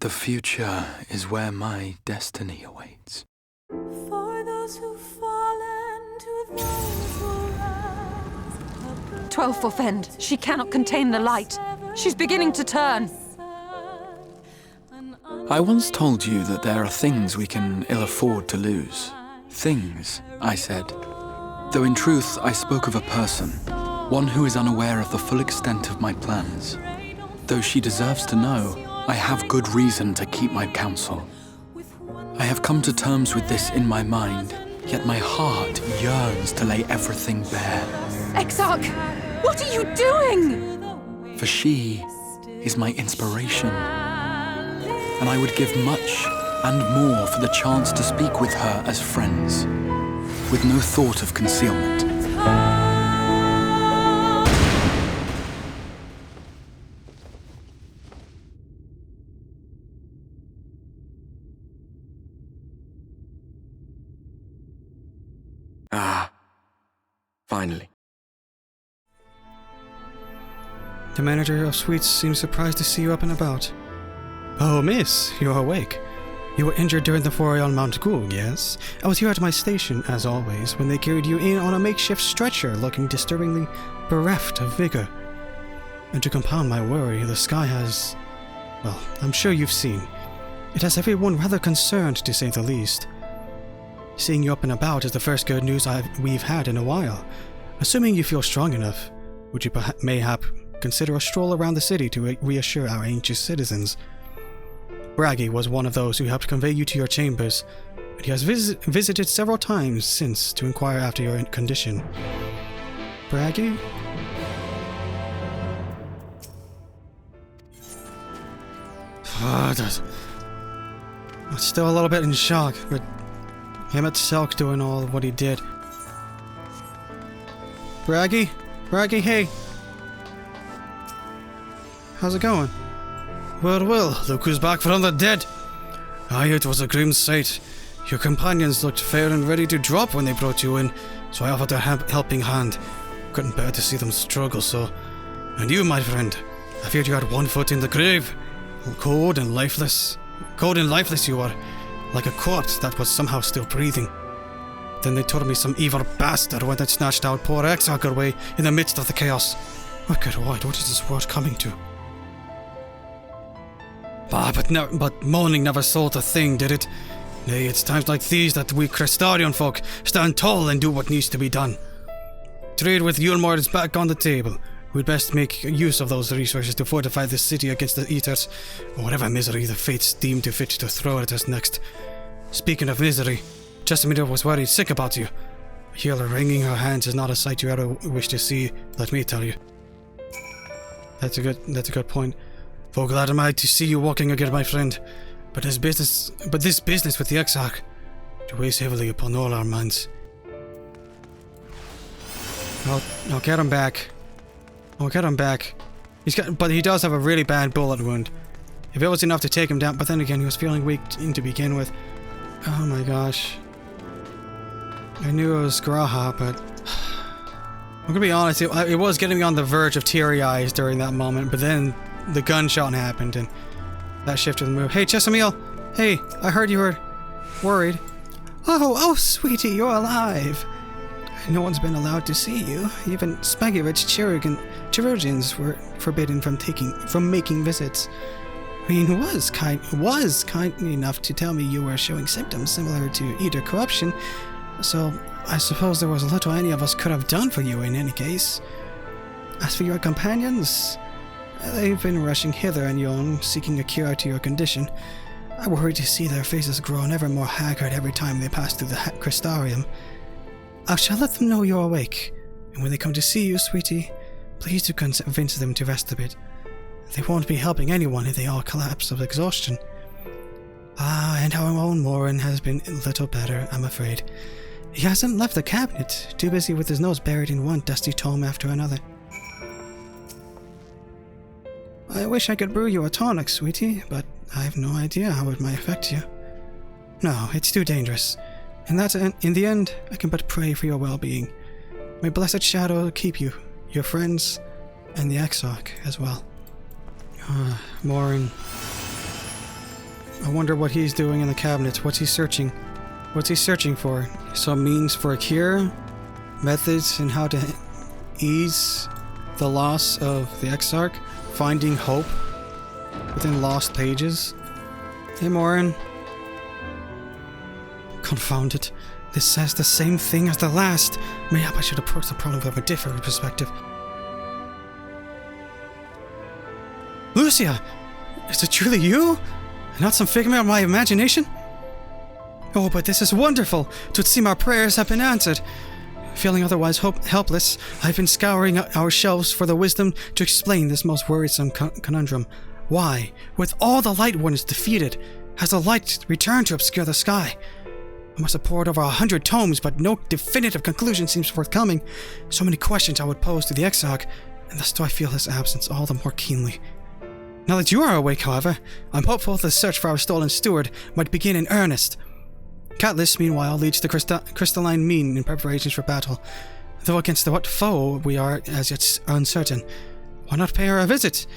The future is where my destiny awaits. For those who've fallen, to those who rise. 12 for Fend. She cannot contain the light. She's beginning to turn. I once told you that there are things we can ill afford to lose. Things, I said. Though in truth, I spoke of a person. One who is unaware of the full extent of my plans. Though she deserves to know, I have good reason to keep my counsel. I have come to terms with this in my mind, yet my heart yearns to lay everything bare. Exarch, what are you doing? For she is my inspiration. And I would give much and more for the chance to speak with her as friends, with no thought of concealment. Finally. The manager of suites seems surprised to see you up and about. Oh, miss, you're awake. You were injured during the foray on Mount Ghoul, yes? I was here at my station, as always, when they carried you in on a makeshift stretcher, looking disturbingly bereft of vigor. And to compound my worry, the sky has... well, I'm sure you've seen. It has everyone rather concerned, to say the least. Seeing you up and about is the first good news we've had in a while. Assuming you feel strong enough, would you mayhap consider a stroll around the city to reassure our anxious citizens? Braggy was one of those who helped convey you to your chambers, and he has visited several times since to inquire after your condition. Braggy? I'm still a little bit in shock, but him at Selk doing all of what he did. Braggy? Braggy, hey! How's it going? Well, look who's back from the dead! Aye, it was a grim sight. Your companions looked fair and ready to drop when they brought you in, so I offered a helping hand. Couldn't bear to see them struggle so. And you, my friend, I feared you had one foot in the grave. Cold and lifeless. Cold and lifeless you were, like a corpse that was somehow still breathing. Then they told me some evil bastard went and snatched out poor Exarch away in the midst of the chaos. Wicked wide, what is this world coming to? But mourning never solved a thing, did it? Nay, it's times like these that we Crestarian folk stand tall and do what needs to be done. Trade with Yulmore is back on the table. We'd best make use of those resources to fortify the city against the Eaters, or whatever misery the fates deem to fit to throw at us next. Speaking of misery, Chesamita was worried sick about you. A healer wringing her hands is not a sight you ever wish to see, let me tell you. That's a good point. For glad am I to see you walking again, my friend. But this business with the Exarch, it weighs heavily upon all our minds. I'll get him back. I'll get him back. But he does have a really bad bullet wound. If it was enough to take him down, but then again, he was feeling weak to begin with. Oh my gosh. I knew it was Graha, but... I'm gonna be honest, it was getting me on the verge of teary eyes during that moment, but then the gunshot happened and that shifted the mood. Hey, Chesamil! Hey, I heard you were worried. Oh, sweetie, you're alive! No one's been allowed to see you. Even Spagirich chirurgeons were forbidden from making visits. I mean, was kind enough to tell me you were showing symptoms similar to either corruption, so I suppose there was little any of us could have done for you in any case. As for your companions, they've been rushing hither and yon, seeking a cure to your condition. I worry to see their faces grown ever more haggard every time they pass through the Crystarium. I shall let them know you're awake, and when they come to see you, sweetie, please do convince them to rest a bit. They won't be helping anyone if they all collapse of exhaustion. And our own Morin has been a little better, I'm afraid. He hasn't left the cabinet, too busy with his nose buried in one dusty tome after another. I wish I could brew you a tonic, sweetie, but I have no idea how it might affect you. No, it's too dangerous. And that's in the end, I can but pray for your well-being. May blessed Shadow keep you, your friends, and the Exarch as well. Morin. I wonder what he's doing in the cabinet. What's he searching? What's he searching for? Some means for a cure? Methods in how to ease the loss of the Exarch? Finding hope within lost pages? Hey, Morin. Confound it. This says the same thing as the last. Maybe I should approach the problem from a different perspective. Lucia! Is it truly you? Not some figment of my imagination? Oh, but this is wonderful! It would seem our prayers have been answered. Feeling otherwise helpless, I've been scouring our shelves for the wisdom to explain this most worrisome conundrum. Why, with all the Lightwardens defeated, has the light returned to obscure the sky? I must have pored over 100 tomes, but no definitive conclusion seems forthcoming. So many questions I would pose to the Exarch, and thus do I feel his absence all the more keenly. Now that you are awake, however, I'm hopeful the search for our stolen steward might begin in earnest. Cutlass, meanwhile, leads the crystalline mean in preparations for battle. Though against what foe we are as yet uncertain. Why not pay her a visit?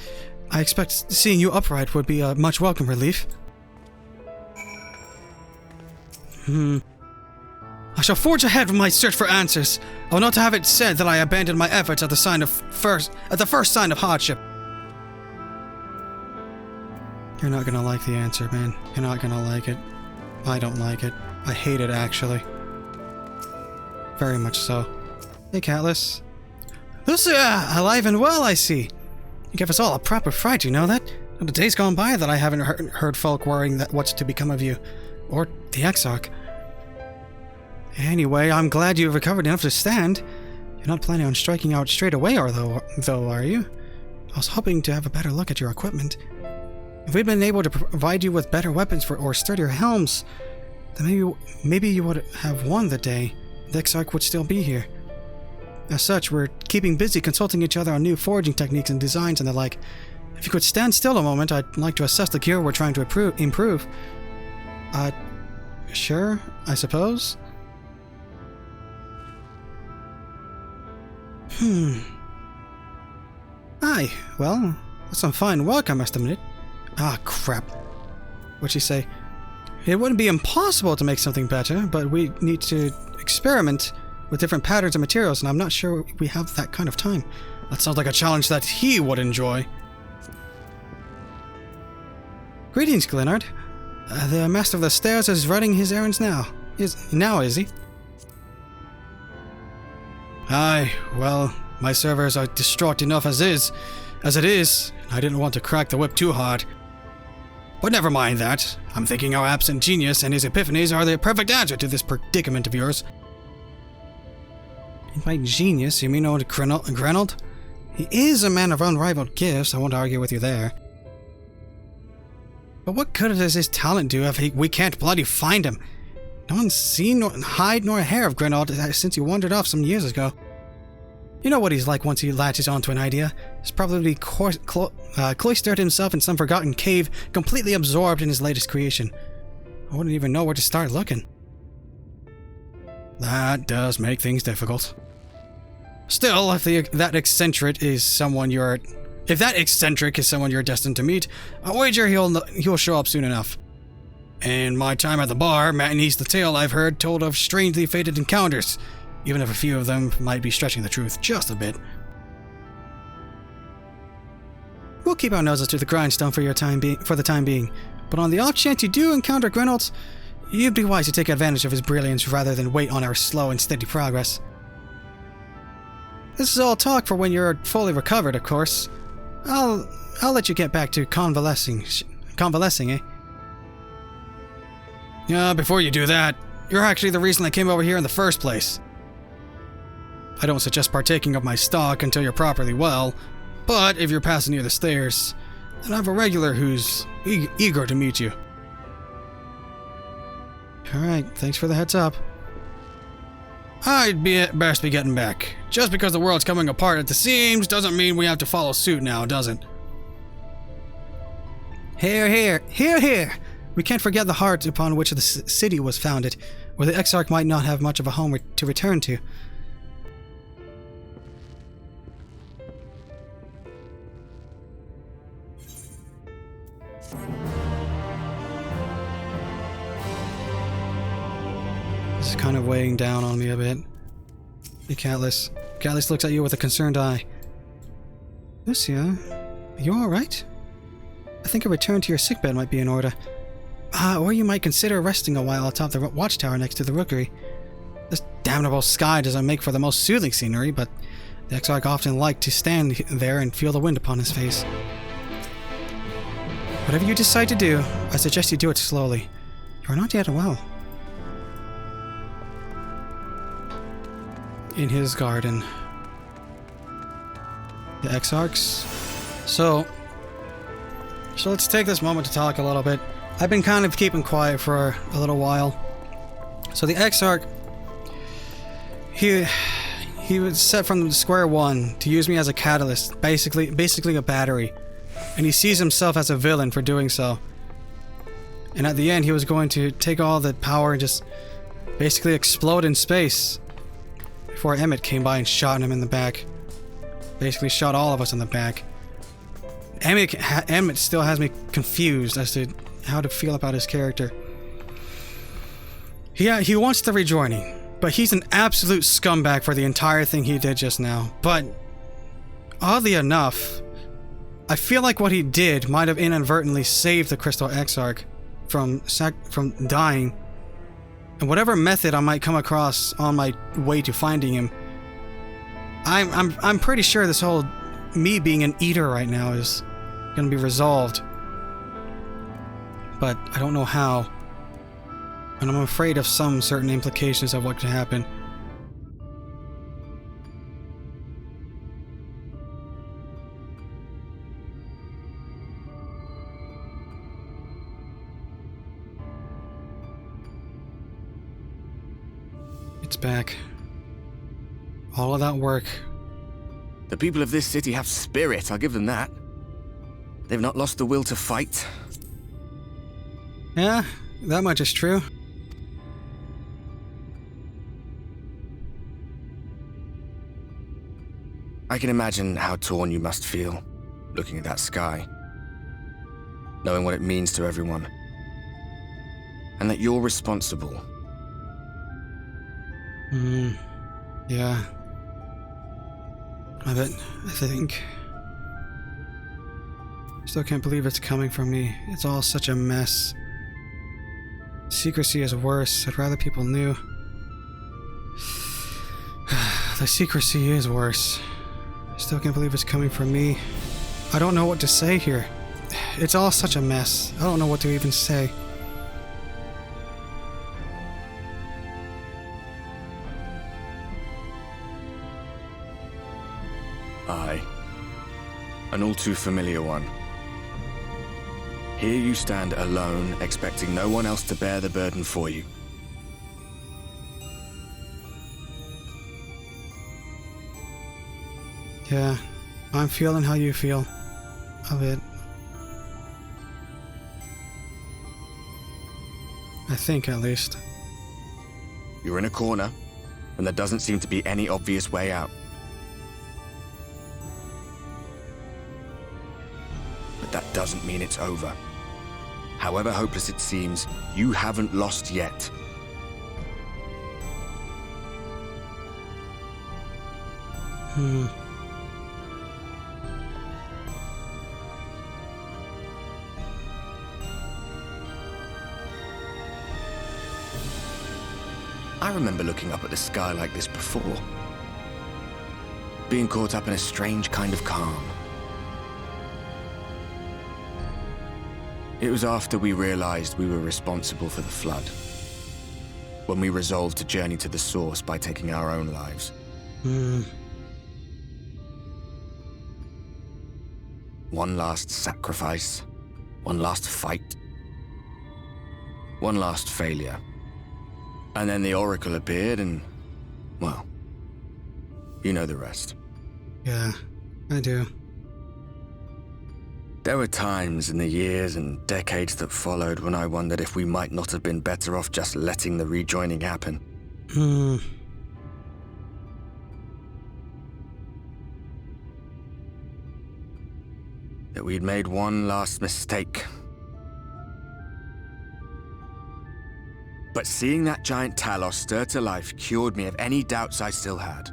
I expect seeing you upright would be a much welcome relief. I shall forge ahead with my search for answers. I will not have it said that I abandoned my efforts at the first sign of hardship. You're not gonna like the answer, man. You're not gonna like it. I don't like it. I hate it, actually. Very much so. Hey, Cutlass. Lucia! Alive and well, I see. You gave us all a proper fright, you know that? Not a day's gone by that I haven't heard folk worrying that what's to become of you. Or the Exarch. Anyway, I'm glad you've recovered enough to stand. You're not planning on striking out straight away, though, are you? I was hoping to have a better look at your equipment. If we'd been able to provide you with better weapons or sturdier helms, then maybe you would have won the day. The Exarch would still be here. As such, we're keeping busy consulting each other on new forging techniques and designs and the like. If you could stand still a moment, I'd like to assess the gear we're trying to improve. Sure, I suppose. Aye, well, that's some fine work, I must admit. Ah, crap. What'd she say? It wouldn't be impossible to make something better, but we need to experiment with different patterns and materials, and I'm not sure we have that kind of time. That sounds like a challenge that he would enjoy. Greetings, Glenard. The Master of the Stairs is running his errands now. Is he? Aye, well, my servers are distraught enough as it is. I didn't want to crack the whip too hard. But never mind that. I'm thinking our absent genius and his epiphanies are the perfect answer to this predicament of yours. By genius, you mean old Grenold? He is a man of unrivaled gifts, I won't argue with you there. But what good does his talent do if we can't bloody find him? No one's seen hide nor hair of Grenold since he wandered off some years ago. You know what he's like once he latches onto an idea. He's probably cloistered himself in some forgotten cave, completely absorbed in his latest creation. I wouldn't even know where to start looking. That does make things difficult. Still, if that eccentric is someone you're destined to meet, I wager he'll show up soon enough. In my time at the bar, many's the tale I've heard told of strangely fated encounters, even if a few of them might be stretching the truth just a bit. We'll keep our noses to the grindstone for the time being, but on the off chance you do encounter Grenold, you'd be wise to take advantage of his brilliance rather than wait on our slow and steady progress. This is all talk for when you're fully recovered, of course. I'll let you get back to convalescing, eh? Yeah, before you do that, you're actually the reason I came over here in the first place. I don't suggest partaking of my stock until you're properly well, but if you're passing near the stairs, then I have a regular who's eager to meet you. Alright, thanks for the heads up. I'd best be getting back. Just because the world's coming apart at the seams doesn't mean we have to follow suit now, does it? Hear, hear, hear, hear! We can't forget the heart upon which the city was founded, where the Exarch might not have much of a home to return to. It's kind of weighing down on me a bit. Hey, Catelys. Catelys looks at you with a concerned eye. Lucia, are you alright? I think a return to your sickbed might be in order. Or you might consider resting a while atop the watchtower next to the rookery. This damnable sky doesn't make for the most soothing scenery, but the Exarch often liked to stand there and feel the wind upon his face. Whatever you decide to do, I suggest you do it slowly. You are not yet well. In his garden. The Exarchs. So let's take this moment to talk a little bit. I've been kind of keeping quiet for a little while. So the Exarch, he was set from square one to use me as a catalyst, basically a battery. And he sees himself as a villain for doing so. And at the end, he was going to take all the power and just basically explode in space. Before Emmett came by and shot him in the back. Basically shot all of us in the back. Emmett still has me confused as to how to feel about his character. Yeah, he wants the rejoining, but he's an absolute scumbag for the entire thing he did just now. But oddly enough, I feel like what he did might have inadvertently saved the Crystal Exarch from dying. And whatever method I might come across on my way to finding him, I'm pretty sure this whole me being an eater right now is gonna be resolved. But I don't know how. And I'm afraid of some certain implications of what could happen. It's back. All of that work. The people of this city have spirit, I'll give them that. They've not lost the will to fight. Yeah, that much is true. I can imagine how torn you must feel, looking at that sky. Knowing what it means to everyone. And that you're responsible. Yeah. I think... Still can't believe it's coming from me. It's all such a mess. Secrecy is worse. I'd rather people knew. The secrecy is worse. I still can't believe it's coming from me. I don't know what to say here. It's all such a mess. I don't know what to even say. Aye. An all too familiar one. Here you stand alone, expecting no one else to bear the burden for you. Yeah, I'm feeling how you feel. A bit. I think, at least. You're in a corner, and there doesn't seem to be any obvious way out. But that doesn't mean it's over. However hopeless it seems, you haven't lost yet. I remember looking up at the sky like this before. Being caught up in a strange kind of calm. It was after we realized we were responsible for the flood. When we resolved to journey to the source by taking our own lives. One last sacrifice. One last fight. One last failure. And then the Oracle appeared and, well, you know the rest. Yeah, I do. There were times in the years and decades that followed when I wondered if we might not have been better off just letting the rejoining happen. That we'd made one last mistake. But seeing that giant Talos stir to life cured me of any doubts I still had.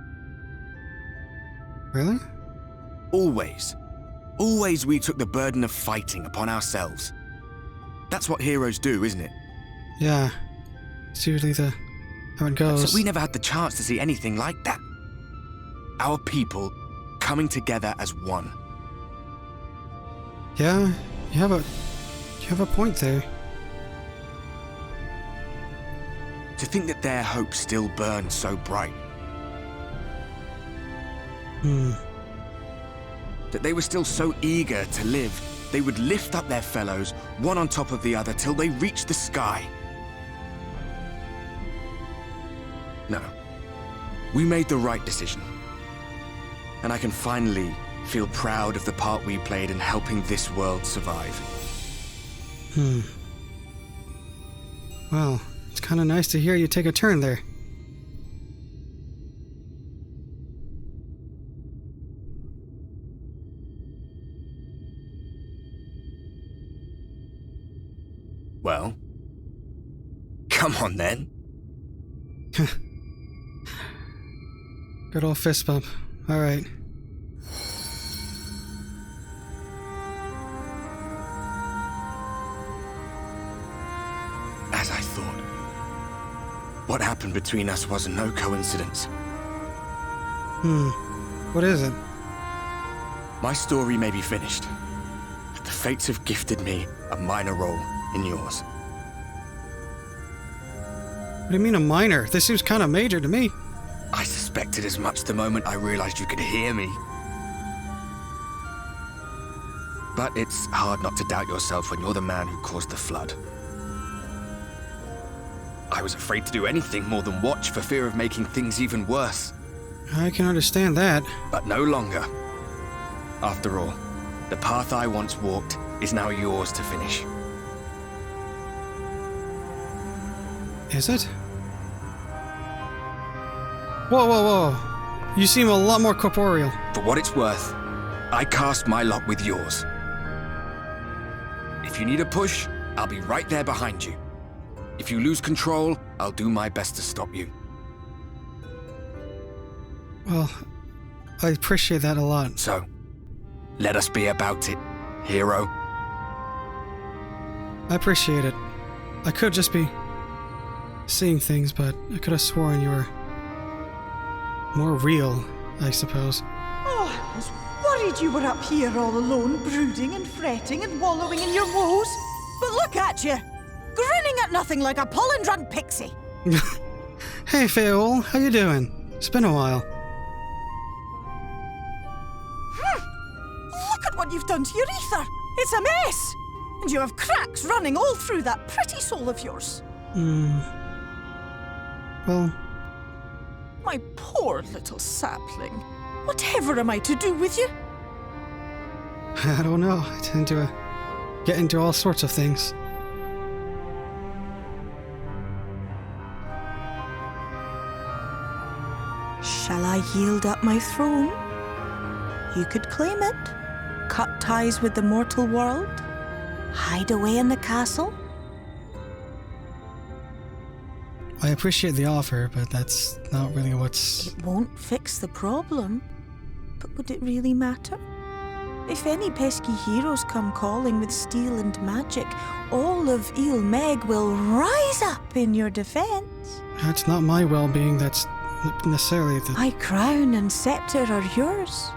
Really? Always. Always we took the burden of fighting upon ourselves. That's what heroes do, isn't it? Yeah. It's usually how it goes. So we never had the chance to see anything like that. Our people coming together as one. Yeah, you have a point there. To think that their hope still burned so bright. That they were still so eager to live, they would lift up their fellows, one on top of the other, till they reached the sky. No. We made the right decision. And I can finally feel proud of the part we played in helping this world survive. Well, it's kind of nice to hear you take a turn there. Well, come on then. Good old fist bump. All right. As I thought. What happened between us was no coincidence. What is it? My story may be finished, but the fates have gifted me a minor role in yours. What do you mean a minor? This seems kind of major to me. I suspected as much the moment I realized you could hear me. But it's hard not to doubt yourself when you're the man who caused the flood. I was afraid to do anything more than watch for fear of making things even worse. I can understand that. But no longer. After all, the path I once walked is now yours to finish. Is it? Whoa, whoa, whoa. You seem a lot more corporeal. For what it's worth, I cast my lot with yours. If you need a push, I'll be right there behind you. If you lose control, I'll do my best to stop you. Well, I appreciate that a lot. So, let us be about it, hero. I appreciate it. I could just be seeing things, but I could have sworn you were more real, I suppose. Oh, I was worried you were up here all alone, brooding and fretting and wallowing in your woes. But look at you, grinning at nothing like a pollen-drunk pixie. Hey, Feol, how you doing? It's been a while. Look at what you've done to your ether. It's a mess. And you have cracks running all through that pretty soul of yours. Well... My poor little sapling. Whatever am I to do with you? I don't know. I tend to get into all sorts of things. Shall I yield up my throne? You could claim it, cut ties with the mortal world, hide away in the castle. I appreciate the offer, but that's not really what's... It won't fix the problem, but would it really matter? If any pesky heroes come calling with steel and magic, all of Il Meg will rise up in your defense. That's not my well-being, that's necessarily the... My crown and scepter are yours,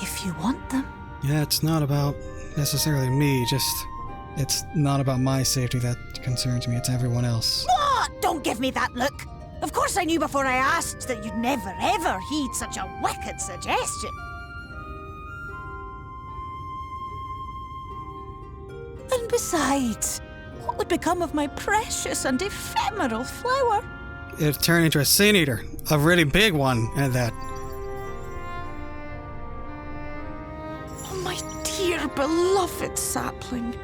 if you want them. Yeah, it's not about necessarily me, just... It's not about my safety that concerns me, it's everyone else. What? Don't give me that look! Of course I knew before I asked that you'd never ever heed such a wicked suggestion. And besides, what would become of my precious and ephemeral flower? It'd turn into a sin eater, a really big one at that. Oh, my dear beloved sapling.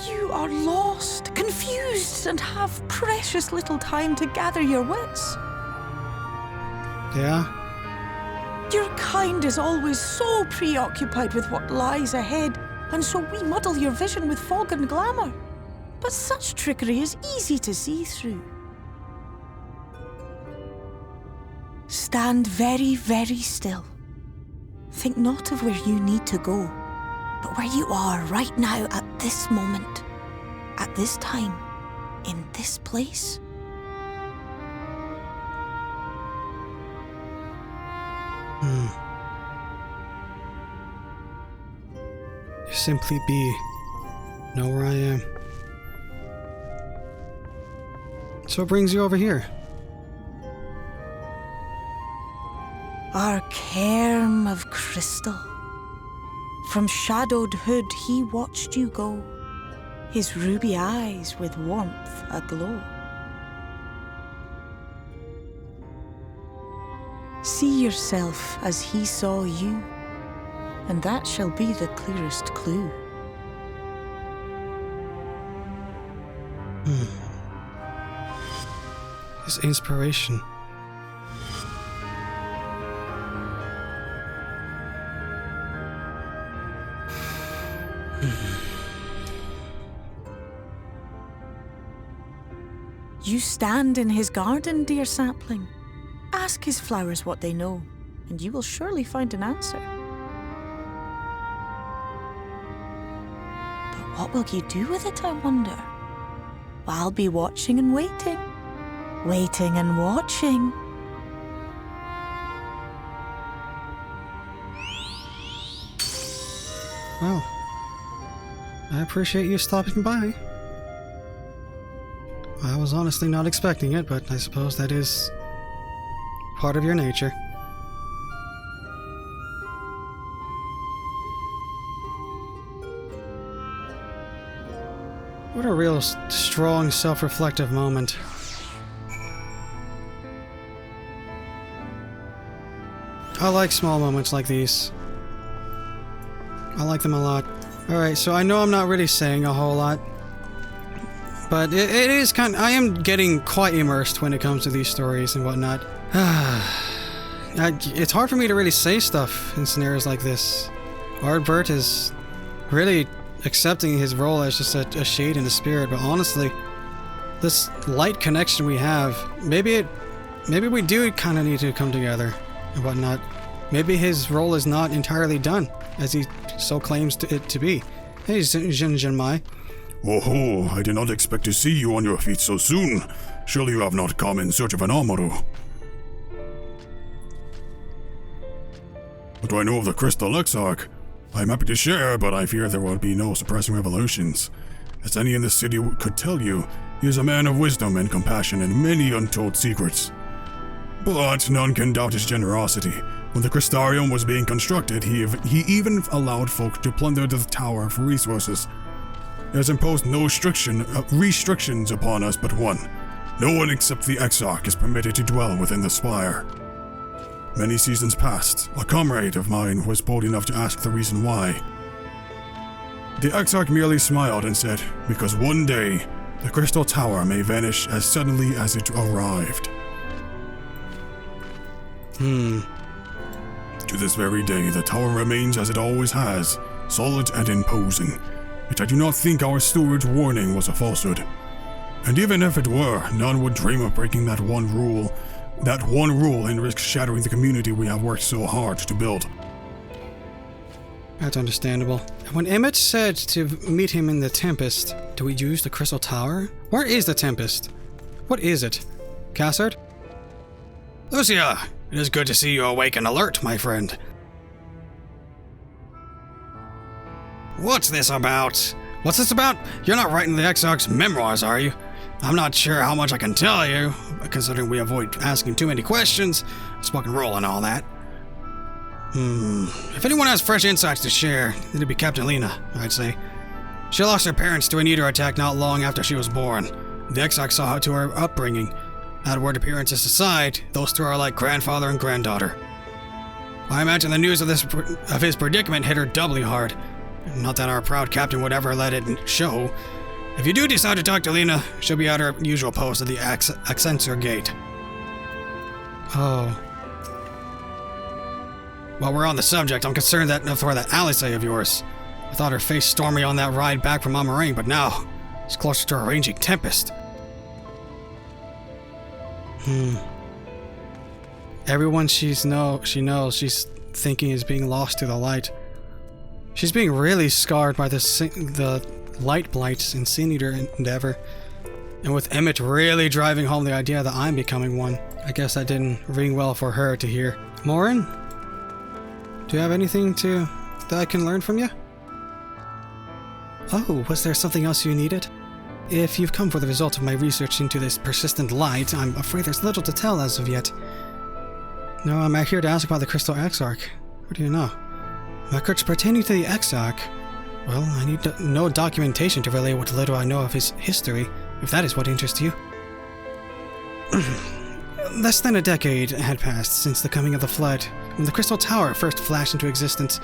You are lost, confused, and have precious little time to gather your wits. Yeah? Your kind is always so preoccupied with what lies ahead, and so we muddle your vision with fog and glamour. But such trickery is easy to see through. Stand very, very still. Think not of where you need to go, but where you are right now at this moment, at this time, in this place. Simply be. Know where I am. So what brings you over here? Our cairn of crystal. From shadowed hood he watched you go, his ruby eyes with warmth aglow. See yourself as he saw you, and that shall be the clearest clue. His inspiration. You stand in his garden, dear sapling. Ask his flowers what they know, and you will surely find an answer. But what will you do with it, I wonder? I'll be watching and waiting. Waiting and watching. Well, I appreciate you stopping by. I was honestly not expecting it, but I suppose that is part of your nature. What a real strong, self-reflective moment. I like small moments like these. I like them a lot. Alright, so I know I'm not really saying a whole lot, but it is I am getting quite immersed when it comes to these stories and whatnot. It's hard for me to really say stuff in scenarios like this. Ardbert is really accepting his role as just a shade in the spirit, but honestly, this light connection we have, maybe we do kind of need to come together and whatnot. Maybe his role is not entirely done, as he so claims it to be. Hey, Jin Mai. Oh ho, I did not expect to see you on your feet so soon. Surely you have not come in search of an armor. What do I know of the Crystal Exarch? I am happy to share, but I fear there will be no suppressing revelations. As any in the city could tell you, he is a man of wisdom and compassion and many untold secrets. But none can doubt his generosity. When the Crystarium was being constructed, he even allowed folk to plunder the tower for resources. He has imposed no restrictions upon us but one. No one except the Exarch is permitted to dwell within the spire. Many seasons passed. A comrade of mine was bold enough to ask the reason why. The Exarch merely smiled and said, because one day, the Crystal Tower may vanish as suddenly as it arrived. To this very day, the tower remains as it always has, solid and imposing. Yet I do not think our steward's warning was a falsehood. And even if it were, none would dream of breaking that one rule and risk shattering the community we have worked so hard to build. That's understandable. When Emmett said to meet him in the Tempest, do we use the Crystal Tower? Where is the Tempest? What is it? Cassard? Lucia, it is good to see you awake and alert, my friend. What's this about? What's this about? You're not writing the Exarch's memoirs, are you? I'm not sure how much I can tell you, considering we avoid asking too many questions, spoken roll and all that. If anyone has fresh insights to share, it'd be Captain Lena, I'd say. She lost her parents to an eater attack not long after she was born. The Exarch saw her to her upbringing. Outward appearances aside, those two are like grandfather and granddaughter. I imagine the news of his predicament hit her doubly hard. Not that our proud captain would ever let it show. If you do decide to talk to Lena, she'll be at her usual post at the Accenture Gate. Oh. While we're on the subject, I'm concerned for that Alice of yours. I thought her face stormy on that ride back from Amarane, but now it's closer to a raging tempest. Everyone she knows she's thinking is being lost to the light. She's being really scarred by the light blight in Sin Eater endeavor. And with Emmett really driving home the idea that I'm becoming one, I guess that didn't ring well for her to hear. Morin? Do you have anything that I can learn from you? Oh, was there something else you needed? If you've come for the result of my research into this persistent light, I'm afraid there's little to tell as of yet. No, I'm here to ask about the Crystal Exarch. What do you know? Records pertaining to the Exarch? Well, I need no documentation to relay what little I know of his history, if that is what interests you. Less than a decade had passed since the coming of the Flood, when the Crystal Tower first flashed into existence.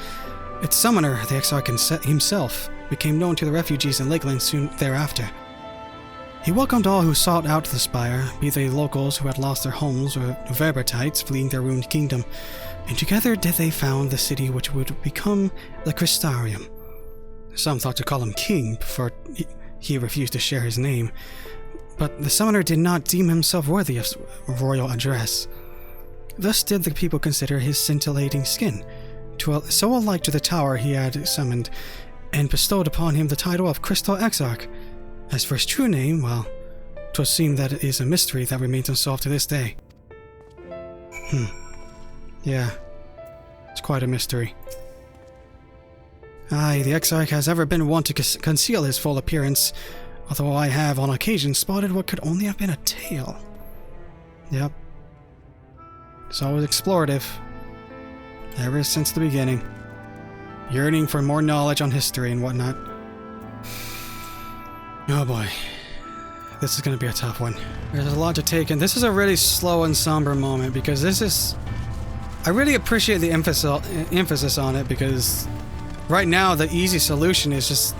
Its summoner, the Exarch himself, became known to the refugees in Lakeland soon thereafter. He welcomed all who sought out the spire, be they locals who had lost their homes or Verbertites fleeing their ruined kingdom, and together did they found the city which would become the Crystarium. Some thought to call him King, for he refused to share his name, but the summoner did not deem himself worthy of royal address. Thus did the people consider his scintillating skin so alike to the tower he had summoned, and bestowed upon him the title of Crystal Exarch. As for his true name, well, 'twas seemed that it is a mystery that remains unsolved to this day. Yeah, it's quite a mystery. Aye, the Exarch has ever been one to conceal his full appearance, although I have on occasion spotted what could only have been a tail. Yep. It's always explorative. Ever since the beginning. Yearning for more knowledge on history and whatnot. Oh boy. This is going to be a tough one. There's a lot to take in. This is a really slow and somber moment because this is... I really appreciate the emphasis on it because right now the easy solution is just...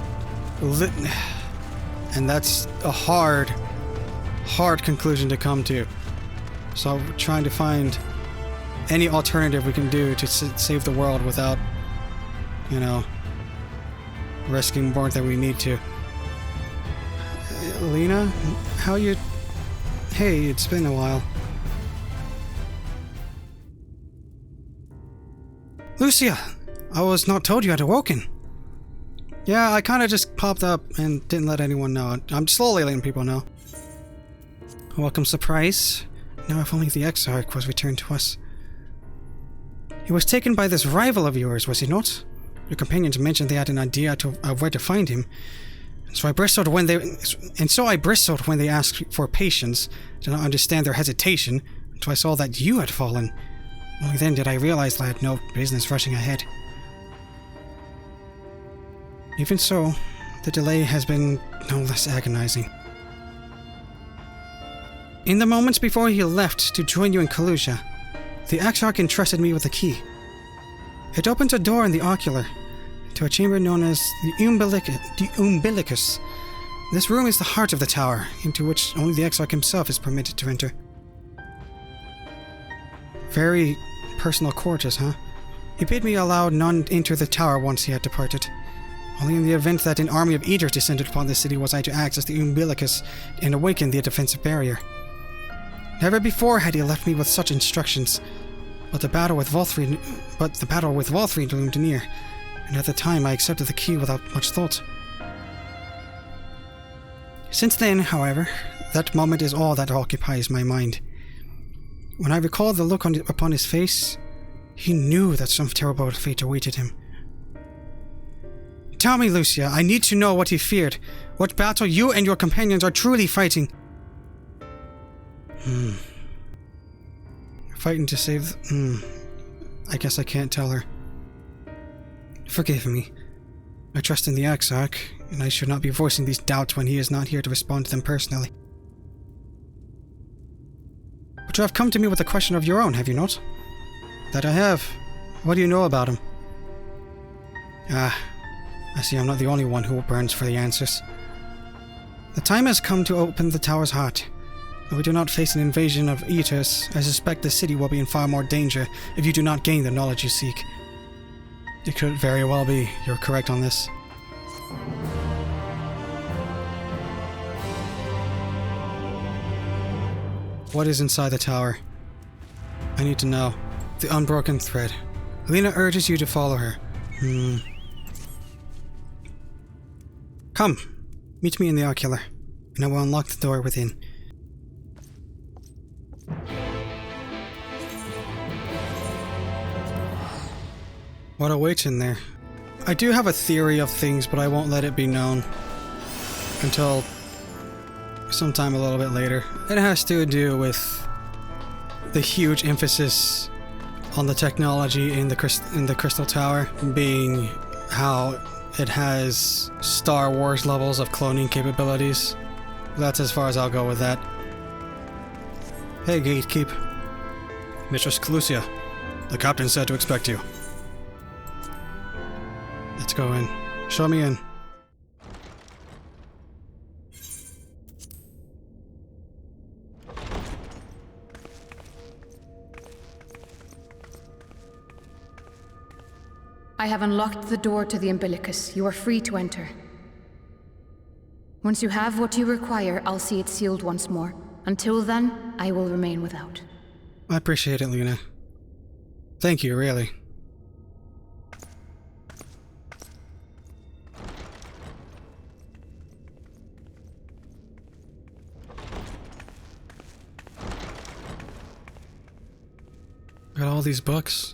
And that's a hard conclusion to come to. So I'm trying to find any alternative we can do to save the world without, you know, risking more than we need to. Lena, how you... Hey, it's been a while. Lucia, I was not told you had awoken. Yeah, I kinda just popped up and didn't let anyone know. I'm slowly letting people know. A welcome surprise. Now if only the Exarch was returned to us. He was taken by this rival of yours, was he not? Your companions mentioned they had an idea of where to find him. So I bristled when they asked for patience, did not understand their hesitation, until I saw that you had fallen. Only then did I realize that I had no business rushing ahead. Even so, the delay has been no less agonizing. In the moments before he left to join you in Kalusha, the Exarch entrusted me with a key. It opens a door in the ocular, to a chamber known as the Umbilicus. This room is the heart of the tower, into which only the Exarch himself is permitted to enter. Very personal quarters, huh? He bid me allow none enter the tower once he had departed. Only in the event that an army of eaters descended upon the city was I to access the Umbilicus and awaken the defensive barrier. Never before had he left me with such instructions, but the battle with Vauthry loomed near, and at the time I accepted the key without much thought. Since then, however, that moment is all that occupies my mind. When I recall the look upon his face, he knew that some terrible fate awaited him. Tell me, Lucia, I need to know what he feared, what battle you and your companions are truly fighting. Fighting to save... I guess I can't tell her. Forgive me. I trust in the Exarch, and I should not be voicing these doubts when he is not here to respond to them personally. But you have come to me with a question of your own, have you not? That I have. What do you know about him? Ah, I see I'm not the only one who burns for the answers. The time has come to open the tower's heart. If we do not face an invasion of eaters, I suspect the city will be in far more danger if you do not gain the knowledge you seek. It could very well be. You're correct on this. What is inside the tower? I need to know. The unbroken thread. Alina urges you to follow her. Come. Meet me in the ocular, and I will unlock the door within. What awaits in there? I do have a theory of things, but I won't let it be known until sometime a little bit later. It has to do with the huge emphasis on the technology in the Crystal Tower, being how it has Star Wars levels of cloning capabilities. That's as far as I'll go with that. Hey, Gatekeep. Mistress Calusia, the captain said to expect you. Let's go in. Show me in. I have unlocked the door to the umbilicus. You are free to enter. Once you have what you require, I'll see it sealed once more. Until then, I will remain without. I appreciate it, Luna. Thank you, really. Got all these books.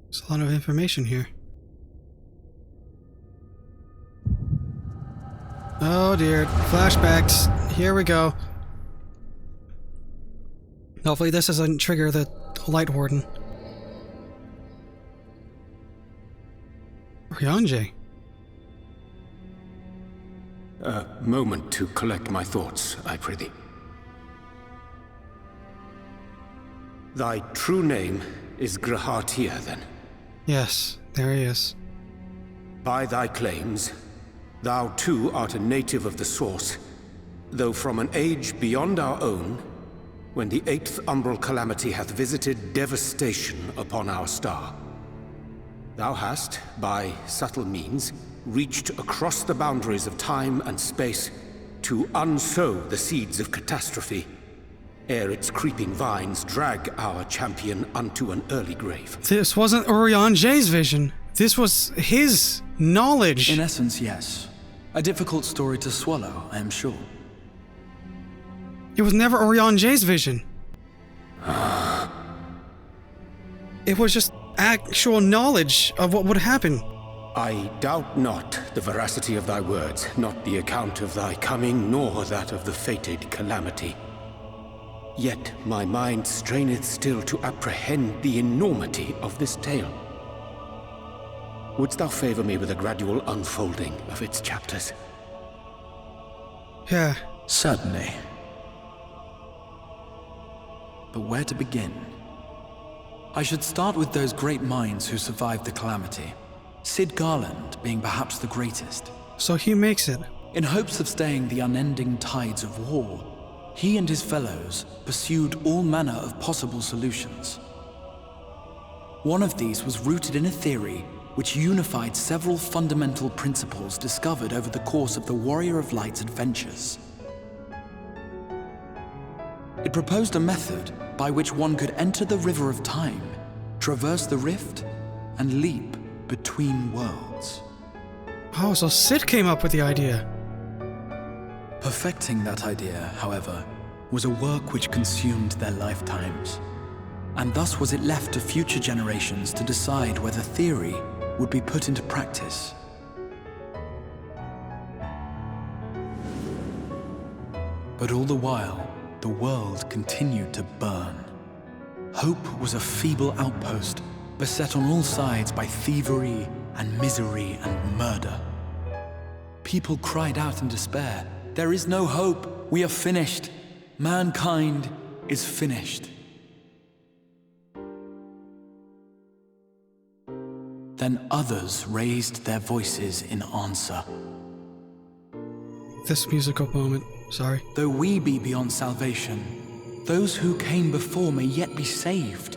There's a lot of information here. Oh dear, flashbacks. Here we go. Hopefully this doesn't trigger the Lightwarden. Ryanje. A moment to collect my thoughts, I prithee. Thy true name is Grahatia, then? Yes, there he is. By thy claims, thou too art a native of the Source, though from an age beyond our own, when the 8th umbral calamity hath visited devastation upon our star. Thou hast, by subtle means, reached across the boundaries of time and space to unsow the seeds of catastrophe, ere its creeping vines drag our champion unto an early grave. This wasn't Urianje's vision. This was his knowledge. In essence, yes. A difficult story to swallow, I am sure. It was never Urianje's vision. It was just actual knowledge of what would happen. I doubt not the veracity of thy words, not the account of thy coming, nor that of the fated calamity. Yet my mind straineth still to apprehend the enormity of this tale. Wouldst thou favor me with a gradual unfolding of its chapters? Yeah. Certainly. But where to begin? I should start with those great minds who survived the calamity. Sid Garland being perhaps the greatest. So he makes it. In hopes of staying the unending tides of war, he and his fellows pursued all manner of possible solutions. One of these was rooted in a theory which unified several fundamental principles discovered over the course of the Warrior of Light's adventures. It proposed a method by which one could enter the river of time, traverse the rift, and leap between worlds. Oh, so Sid came up with the idea. Perfecting that idea, however, was a work which consumed their lifetimes. And thus was it left to future generations to decide whether theory would be put into practice. But all the while, the world continued to burn. Hope was a feeble outpost, beset on all sides by thievery and misery and murder. People cried out in despair, "There is no hope, we are finished. Mankind is finished." Then others raised their voices in answer. This musical moment, sorry. Though we be beyond salvation, those who came before may yet be saved.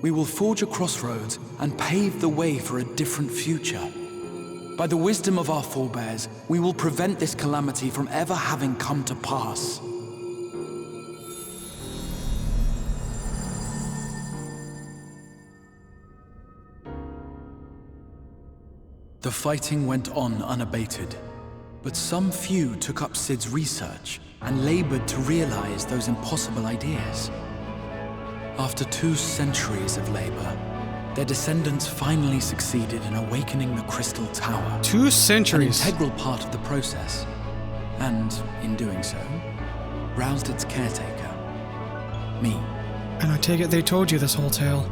We will forge a crossroads and pave the way for a different future. By the wisdom of our forebears, we will prevent this calamity from ever having come to pass. The fighting went on unabated, but some few took up Sid's research and labored to realize those impossible ideas. After 2 centuries of labor, their descendants finally succeeded in awakening the Crystal Tower. 2 centuries. An integral part of the process, and in doing so, roused its caretaker, me. And I take it they told you this whole tale.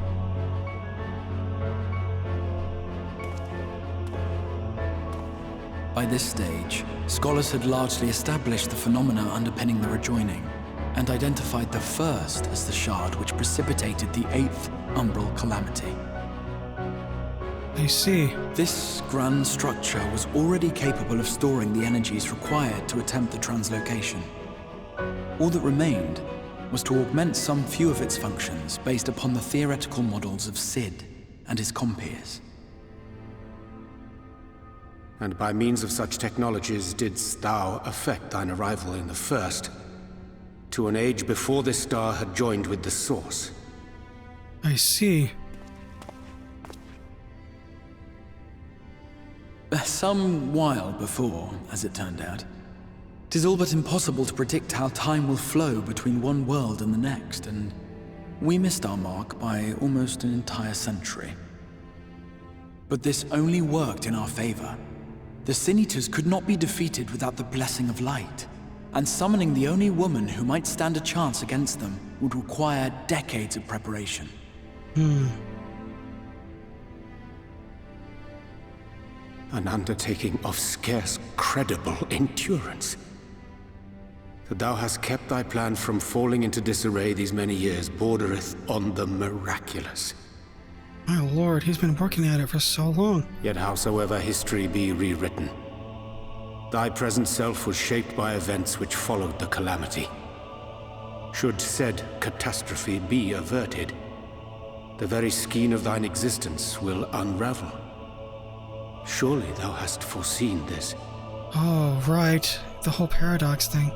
By this stage, scholars had largely established the phenomena underpinning the rejoining, and identified the first as the shard which precipitated the 8th umbral calamity. I see. This grand structure was already capable of storing the energies required to attempt the translocation. All that remained was to augment some few of its functions based upon the theoretical models of Sid and his compeers. And by means of such technologies didst thou effect thine arrival in the first, to an age before this star had joined with the Source. I see. Some while before, as it turned out. 'Tis all but impossible to predict how time will flow between one world and the next, and we missed our mark by almost an entire century. But this only worked in our favor. The Sin Eaters could not be defeated without the blessing of light, and summoning the only woman who might stand a chance against them would require decades of preparation. An undertaking of scarce credible endurance. That thou hast kept thy plan from falling into disarray these many years bordereth on the miraculous. My lord, he's been working at it for so long. Yet howsoever history be rewritten, thy present self was shaped by events which followed the calamity. Should said catastrophe be averted, the very skein of thine existence will unravel. Surely thou hast foreseen this. Oh, right. The whole paradox thing.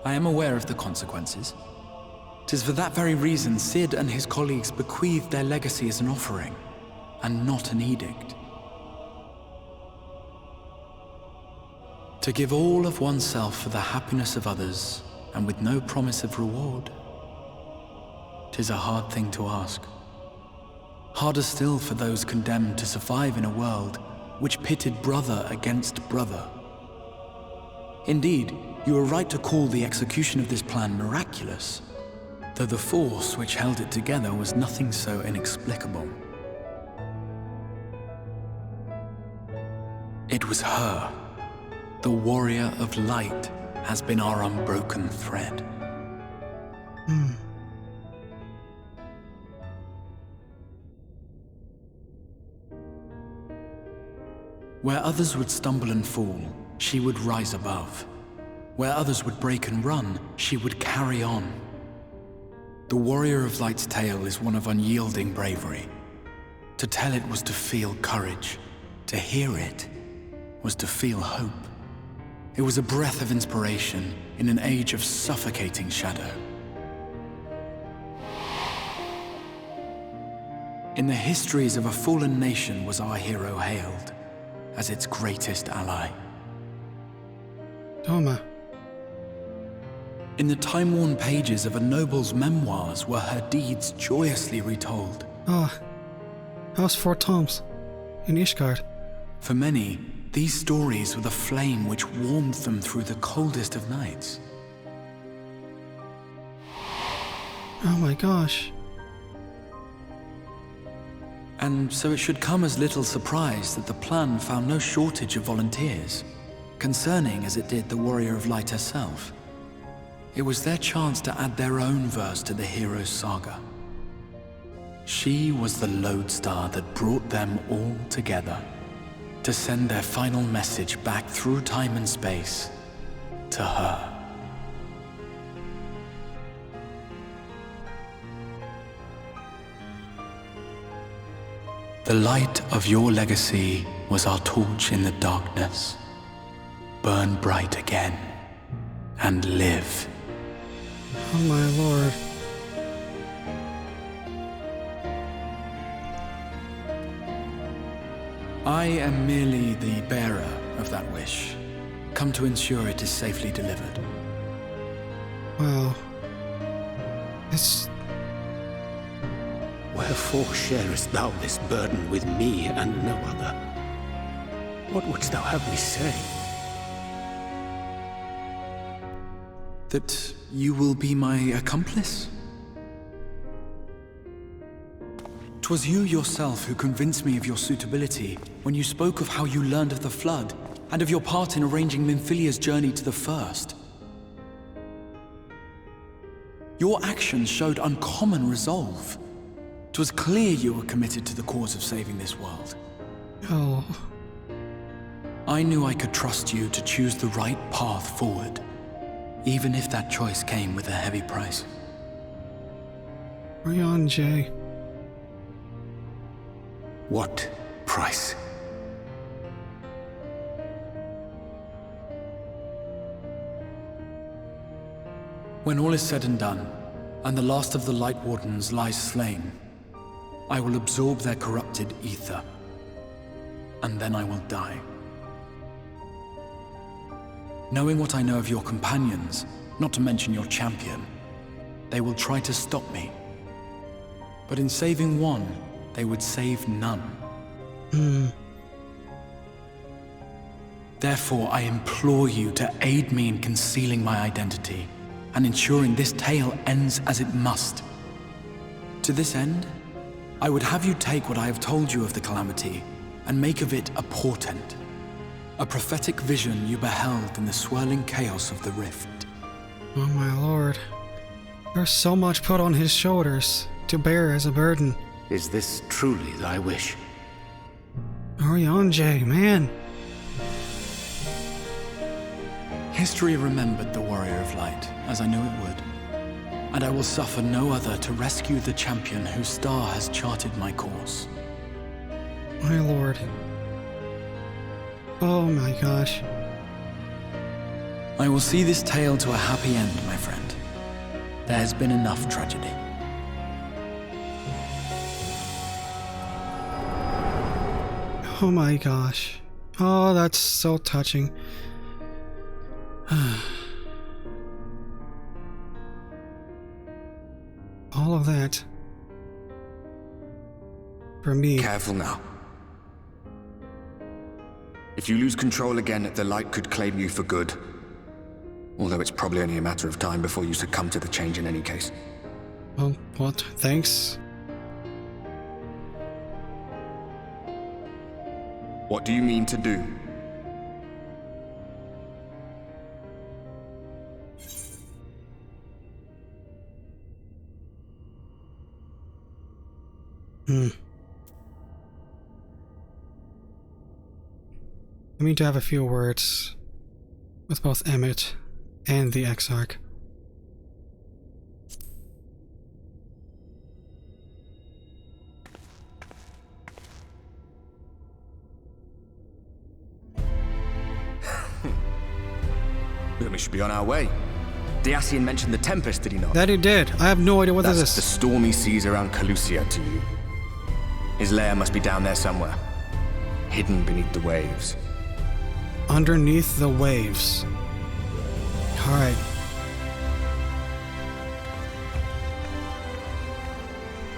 I am aware of the consequences. 'Tis for that very reason Sid and his colleagues bequeathed their legacy as an offering, and not an edict. To give all of oneself for the happiness of others, and with no promise of reward. 'Tis a hard thing to ask. Harder still for those condemned to survive in a world which pitted brother against brother. Indeed, you are right to call the execution of this plan miraculous, though the force which held it together was nothing so inexplicable. It was her. The warrior of light has been our unbroken thread. Where others would stumble and fall, she would rise above. Where others would break and run, she would carry on. The warrior of light's tale is one of unyielding bravery. To tell it was to feel courage. To hear it was to feel hope. It was a breath of inspiration in an age of suffocating shadow. In the histories of a fallen nation was our hero hailed as its greatest ally. Toma. In the time-worn pages of a noble's memoirs were her deeds joyously retold. Ah, House 4 Toms in Ishgard. For many, these stories were the flame which warmed them through the coldest of nights. Oh my gosh. And so it should come as little surprise that the plan found no shortage of volunteers, concerning as it did the Warrior of Light herself. It was their chance to add their own verse to the hero's saga. She was the lodestar that brought them all together, to send their final message back through time and space to her. The light of your legacy was our torch in the darkness. Burn bright again, and live. Oh my lord. I am merely the bearer of that wish, come to ensure it is safely delivered. Wow. It's... Wherefore sharest thou this burden with me and no other? What wouldst thou have me say? That you will be my accomplice? 'Twas you yourself who convinced me of your suitability when you spoke of how you learned of the Flood and of your part in arranging Minfilia's journey to the First. Your actions showed uncommon resolve. 'Twas clear you were committed to the cause of saving this world. Oh. I knew I could trust you to choose the right path forward, even if that choice came with a heavy price. Ryan J. What price? When all is said and done, and the last of the Lightwardens lies slain, I will absorb their corrupted aether, and then I will die. Knowing what I know of your companions, not to mention your champion, they will try to stop me. But in saving one, they would save none. Therefore, I implore you to aid me in concealing my identity and ensuring this tale ends as it must. To this end, I would have you take what I have told you of the calamity and make of it a portent, a prophetic vision you beheld in the swirling chaos of the rift. Oh my lord. There's so much put on his shoulders to bear as a burden. Is this truly thy wish? Orion J, man. History remembered the Warrior of Light, as I knew it would. And I will suffer no other to rescue the champion whose star has charted my course. My lord. Oh my gosh. I will see this tale to a happy end, my friend. There has been enough tragedy. Oh my gosh. Oh, that's so touching. All of that. For me. Careful now. If you lose control again, the light could claim you for good. Although it's probably only a matter of time before you succumb to the change in any case. Well, what? Thanks. What do you mean to do? I need to have a few words with both Emmett and the Exarch. Then we should be on our way. Diassian mentioned the Tempest, did he not? That he did. I have no idea what That's this the is. stormy seas around Calusia to you. His lair must be down there somewhere, hidden beneath the waves. Underneath the waves. Alright.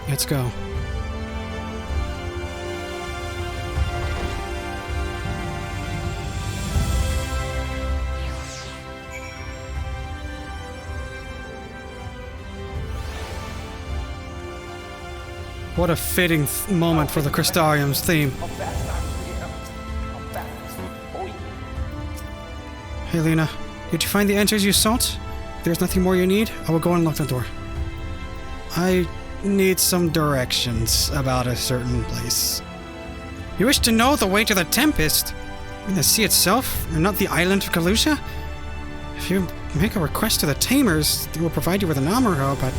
Let's go. What a fitting moment for the Crystarium's theme. Hey Lena, did you find the answers you sought? If there's nothing more you need, I will go and lock the door. I need some directions about a certain place. You wish to know the way to the Tempest? In the sea itself, and not the island of Calusia? If you make a request to the Tamers, they will provide you with an armor hoe, but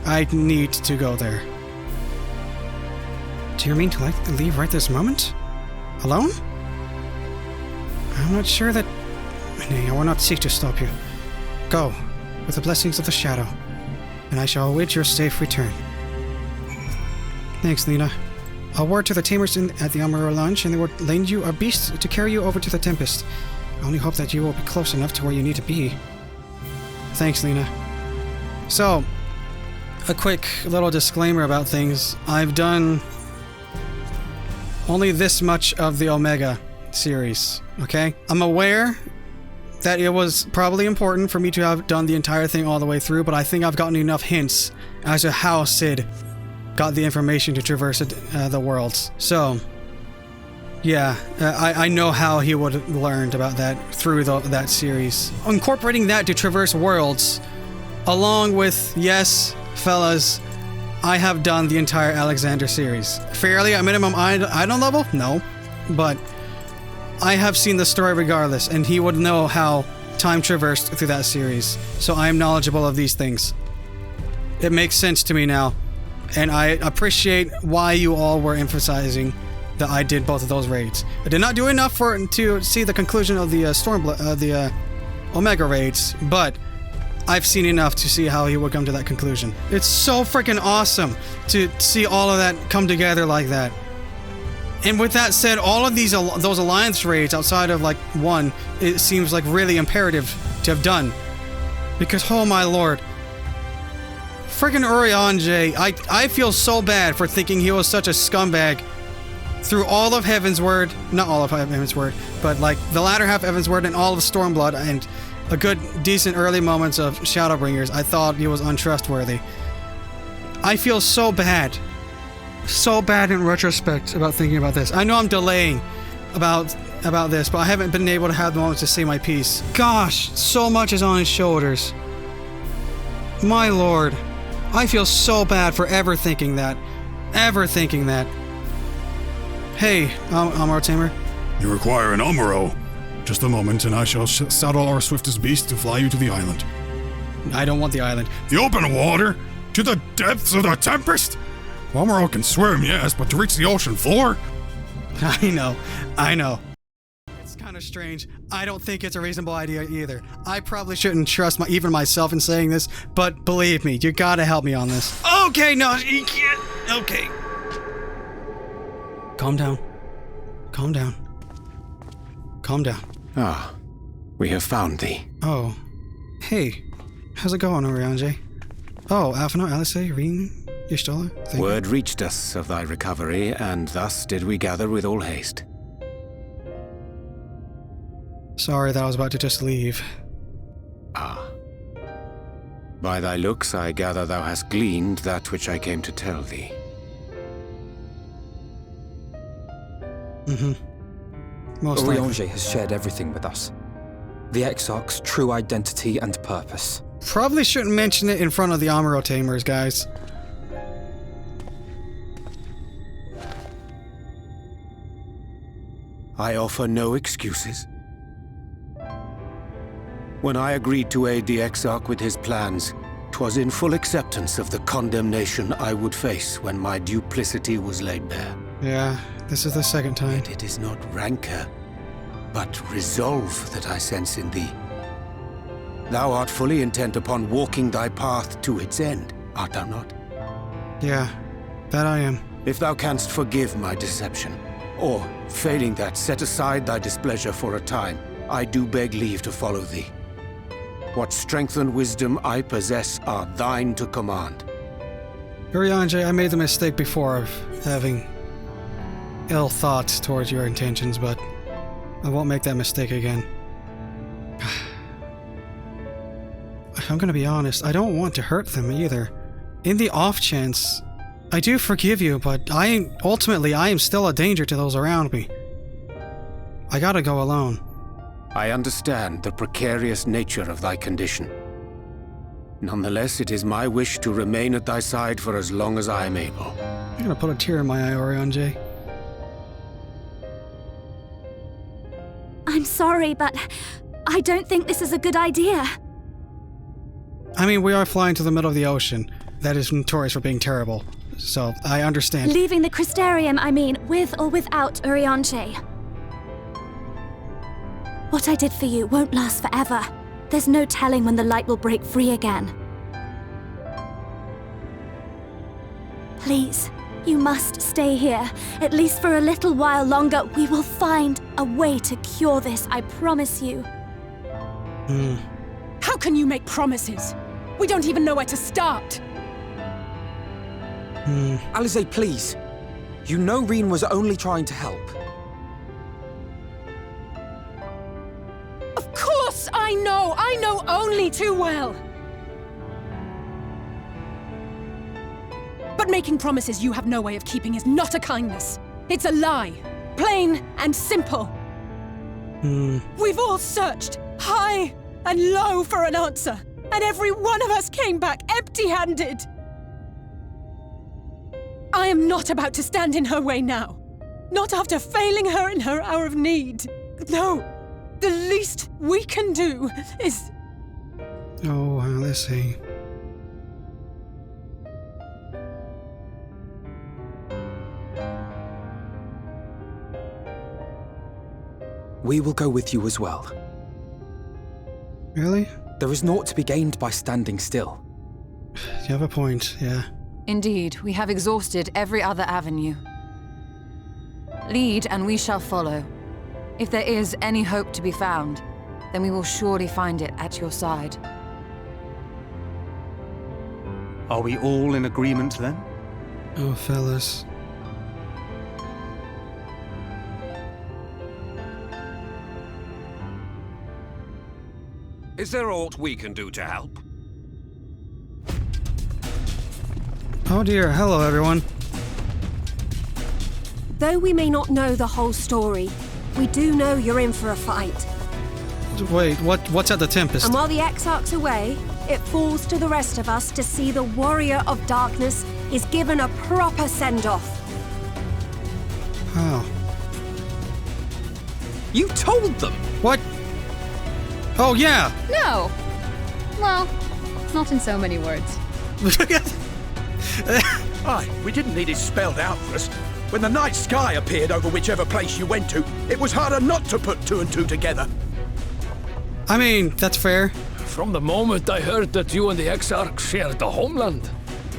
I need to go there. Do you mean to leave right this moment? Alone? I'm not sure that... Nay, I will not seek to stop you. Go, with the blessings of the Shadow, and I shall await your safe return. Thanks, Lena. I'll word to the tamers at the Amaro Lounge, and they will lend you a beast to carry you over to the Tempest. I only hope that you will be close enough to where you need to be. Thanks, Lena. So, a quick little disclaimer about things. I've done only this much of the Omega series, okay? I'm aware that it was probably important for me to have done the entire thing all the way through, but I think I've gotten enough hints as to how Sid got the information to traverse the worlds. So, yeah, I know how he would have learned about that through that series. Incorporating that to traverse worlds, along with, yes, fellas, I have done the entire Alexander series. Fairly at minimum idol level? No. But I have seen the story regardless, and he would know how time traversed through that series. So I am knowledgeable of these things. It makes sense to me now. And I appreciate why you all were emphasizing that I did both of those raids. I did not do enough to see the conclusion of the Omega raids, but I've seen enough to see how he would come to that conclusion. It's so freaking awesome to see all of that come together like that. And with that said, all of those alliance raids outside of like one, it seems like really imperative to have done. Because oh my lord. Friggin' Urianger, I feel so bad for thinking he was such a scumbag through all of Heavensward, not all of Heavensward, but like the latter half of Heavensward and all of Stormblood and a good, decent early moments of Shadowbringers. I thought he was untrustworthy. I feel so bad in retrospect about thinking about this. I know I'm delaying about this, but I haven't been able to have the moments to say my piece. Gosh, so much is on his shoulders. My lord. I feel so bad for ever thinking that. Hey, Amaro Tamer. You require an Amaro. Just a moment, and I shall saddle our swiftest beast to fly you to the island. I don't want the island. The open water? To the depths of the Tempest? Amaro can swim, yes, but to reach the ocean floor? I know. It's kind of strange. I don't think it's a reasonable idea either. I probably shouldn't trust even myself in saying this, but believe me, you gotta help me on this. Okay, no, you can't. Okay. Calm down. Ah, we have found thee. Oh. Hey. How's it going, Urianger? Oh, Alphino, Alice, Reen, Y'shtola? Word reached us of thy recovery, and thus did we gather with all haste. Sorry that I was about to just leave. Ah. By thy looks, I gather thou hast gleaned that which I came to tell thee. Mm-hmm. Most likely. Urianger has shared everything with us. The Exarch's true identity and purpose. Probably shouldn't mention it in front of the Amaro Tamers, guys. I offer no excuses. When I agreed to aid the Exarch with his plans, 'twas in full acceptance of the condemnation I would face when my duplicity was laid bare. Yeah, this is the second time. Yet it is not rancor, but resolve that I sense in thee. Thou art fully intent upon walking thy path to its end, art thou not? Yeah, that I am. If thou canst forgive my deception, or, failing that, set aside thy displeasure for a time, I do beg leave to follow thee. What strength and wisdom I possess are thine to command. Urianger, I made the mistake before of having ill thoughts towards your intentions, but I won't make that mistake again. I'm gonna be honest, I don't want to hurt them either. In the off chance, I do forgive you, but ultimately I am still a danger to those around me. I gotta go alone. I understand the precarious nature of thy condition. Nonetheless, it is my wish to remain at thy side for as long as I am able. You're gonna put a tear in my eye, Urianger. I'm sorry, but I don't think this is a good idea. I mean, we are flying to the middle of the ocean. That is notorious for being terrible. so I understand. Leaving the Crystarium, I mean, with or without Urianche. What I did for you won't last forever. There's no telling when the light will break free again. Please, you must stay here, at least for a little while longer. We will find a way to cure this, I promise you. How can you make promises? We don't even know where to start. Alize, please. You know Reen was only trying to help. Of course I know! I know only too well! But making promises you have no way of keeping is not a kindness. It's a lie. Plain and simple. We've all searched high and low for an answer, and every one of us came back empty-handed. I am not about to stand in her way now. Not after failing her in her hour of need. No, the least we can do is... Oh, well, let's see. We will go with you as well. Really? There is naught to be gained by standing still. You have a point, yeah. Indeed, we have exhausted every other avenue. Lead, and we shall follow. If there is any hope to be found, then we will surely find it at your side. Are we all in agreement then? Oh, fellas. Is there aught we can do to help? Oh dear, hello everyone. Though we may not know the whole story, we do know you're in for a fight. Wait, what's at the Tempest? And while the Exarch's away, it falls to the rest of us to see the Warrior of Darkness is given a proper send-off. Oh. You told them! What? Oh, yeah! No! Well, not in so many words. Aye, we didn't need it spelled out for us. When the night sky appeared over whichever place you went to, it was harder not to put two and two together. I mean, that's fair. From the moment I heard that you and the Exarch shared the homeland,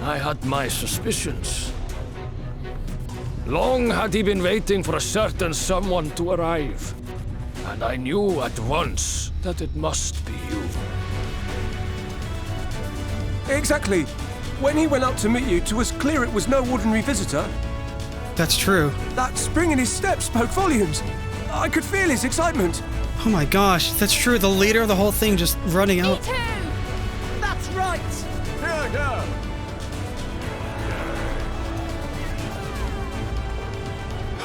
I had my suspicions. Long had he been waiting for a certain someone to arrive, and I knew at once that it must be you. Exactly. When he went up to meet you, it was clear it was no ordinary visitor. That's true. That spring in his step spoke volumes. I could feel his excitement. Oh my gosh, that's true. The leader of the whole thing just running out. Me too! That's right! Yeah.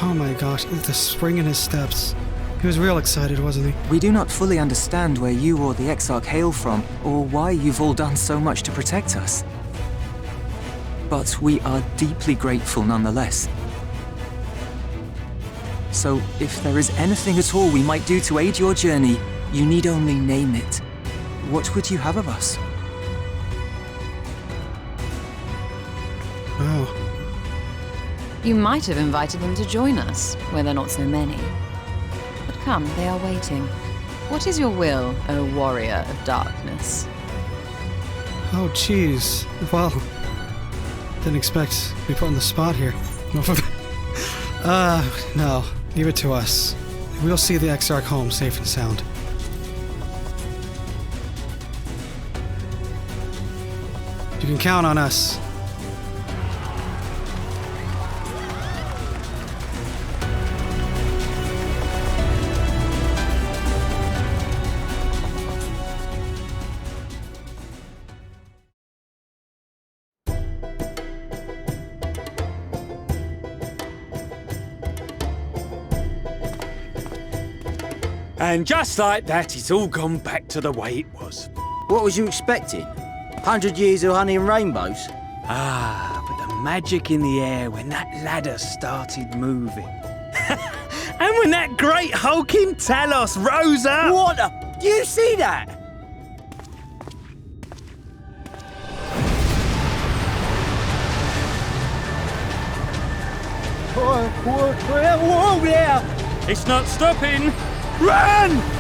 Oh my gosh, the spring in his steps. He was real excited, wasn't he? We do not fully understand where you or the Exarch hail from, or why you've all done so much to protect us. But we are deeply grateful nonetheless. So, if there is anything at all we might do to aid your journey, you need only name it. What would you have of us? Oh. You might have invited them to join us, where there are not so many. But come, they are waiting. What is your will, O Warrior of Darkness? Oh, jeez. Well, didn't expect to be put on the spot here. No. Leave it to us. We'll see the Exarch home safe and sound. You can count on us. And just like that, it's all gone back to the way it was. What was you expecting? 100 years of honey and rainbows? Ah, but the magic in the air when that ladder started moving. And when that great hulking Talos rose up! What the? Do you see that? Whoa there! It's not stopping! Run!